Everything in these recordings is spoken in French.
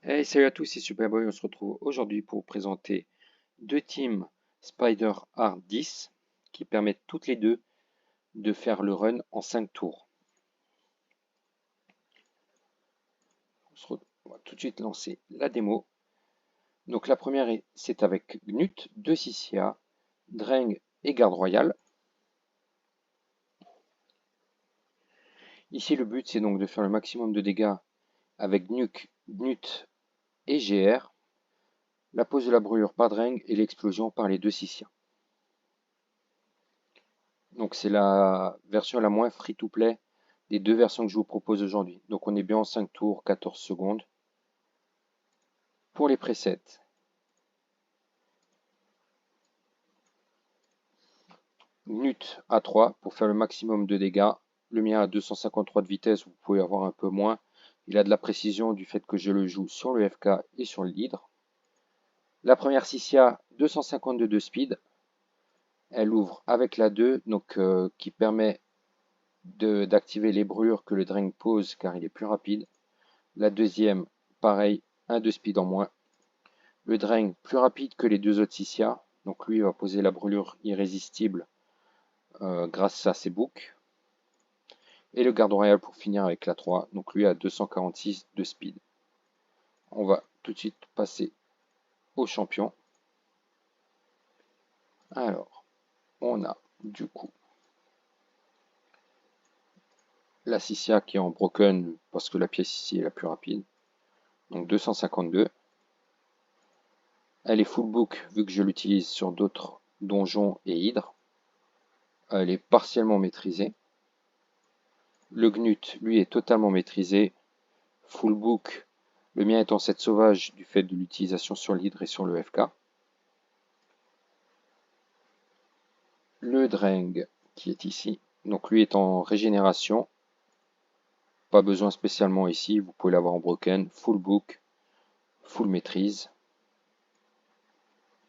Hey, salut à tous, c'est Superboy. On se retrouve aujourd'hui pour présenter deux teams Spider Art 10 qui permettent toutes les deux de faire le run en 5 tours. On va tout de suite lancer la démo. Donc la première, c'est avec Gnut, 2 Sissia, Dreng et Garde Royale. Ici, le but, c'est donc de faire le maximum de dégâts avec Gnut et GR, la pose de la brûlure par Dreng et l'explosion par les 2 Sissia. Donc c'est la version la moins free-to-play des deux versions que je vous propose aujourd'hui. Donc on est bien en 5 tours, 14 secondes. Pour les presets, Gnut à 3 pour faire le maximum de dégâts. Le mien a 253 de vitesse, vous pouvez avoir un peu moins. Il a de la précision du fait que je le joue sur le FK et sur l'hydre. La première Sissia, 252 de speed. Elle ouvre avec la 2, donc qui permet d'activer les brûlures que le Dreng pose car il est plus rapide. La deuxième, pareil, 1 de speed en moins. Le Dreng plus rapide que les deux autres Sissia, donc lui va poser la brûlure irrésistible grâce à ses boucs. Et le Garde Royale pour finir avec la 3, donc lui a 246 de speed. On va tout de suite passer au champion. Alors, on a du coup la Sissia qui est en broken parce que la pièce ici est la plus rapide. Donc 252. Elle est full book vu que je l'utilise sur d'autres donjons et hydres. Elle est partiellement maîtrisée. Le Gnut, lui, est totalement maîtrisé. Full book. Le mien étant 7 sauvage du fait de l'utilisation sur l'hydre et sur le FK. Le Dreng qui est ici. Donc lui est en régénération. Pas besoin spécialement ici. Vous pouvez l'avoir en broken. Full book. Full maîtrise.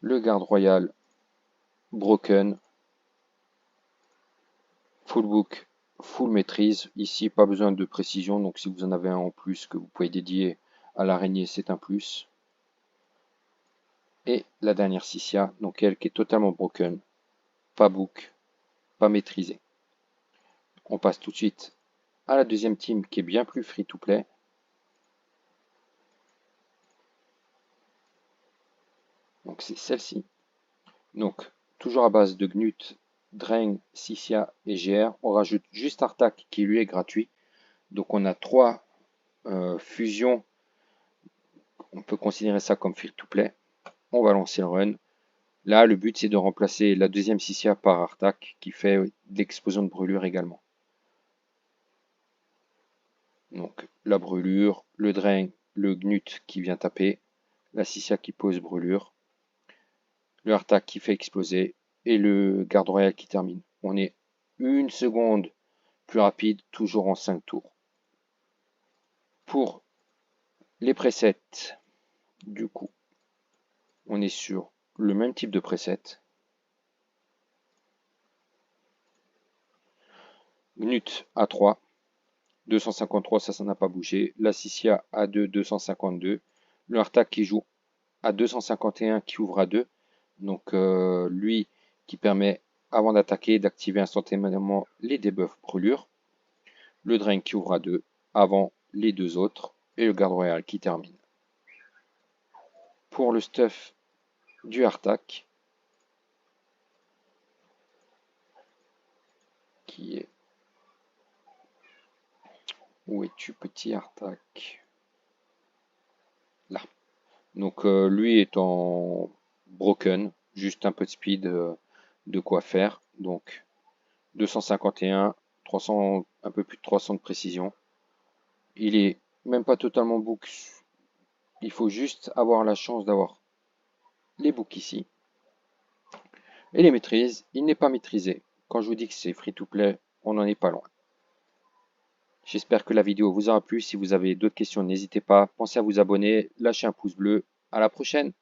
Le Garde Royal. Broken. Full book. Full maîtrise. Ici, pas besoin de précision. Donc si vous en avez un en plus que vous pouvez dédier à l'araignée, c'est un plus. Et la dernière Sissia, donc elle qui est totalement broken. Pas book. Pas maîtrisé. On passe tout de suite à la deuxième team qui est bien plus free to play. Donc c'est celle-ci. Donc toujours à base de Gnut, Dreng, Sissia et GR. On rajoute juste Artak qui lui est gratuit. Donc on a 3 fusions. On peut considérer ça comme free to play. On va lancer le run. Là, le but c'est de remplacer la deuxième Sissia par Artak qui fait de l'explosion de brûlure également. Donc la brûlure, le Dreng, le Gnut qui vient taper, la Sissia qui pose brûlure, le Artak qui fait exploser et le Garde Royale qui termine. On est 1 seconde plus rapide, toujours en 5 tours. Pour les presets, du coup, on est sur le même type de preset. Gnut A3, 253, ça n'a pas bougé. La Sissia A2, 252. Le Artak qui joue à 251 qui ouvre à 2. Donc lui qui permet avant d'attaquer d'activer instantanément les debuffs brûlure. Le Dreng qui ouvre à 2 avant les deux autres. Et le Garde Royal qui termine. Pour le stuff du Artak, qui est... Où es-tu petit Artak? Là. Donc lui est en broken, juste un peu de speed, de quoi faire. Donc 251, 300, un peu plus de 300 de précision. Il est même pas totalement book. Il faut juste avoir la chance d'avoir les books ici. Et les maîtrises, il n'est pas maîtrisé. Quand je vous dis que c'est free to play, on n'en est pas loin. J'espère que la vidéo vous aura plu. Si vous avez d'autres questions, n'hésitez pas. Pensez à vous abonner, lâchez un pouce bleu. À la prochaine!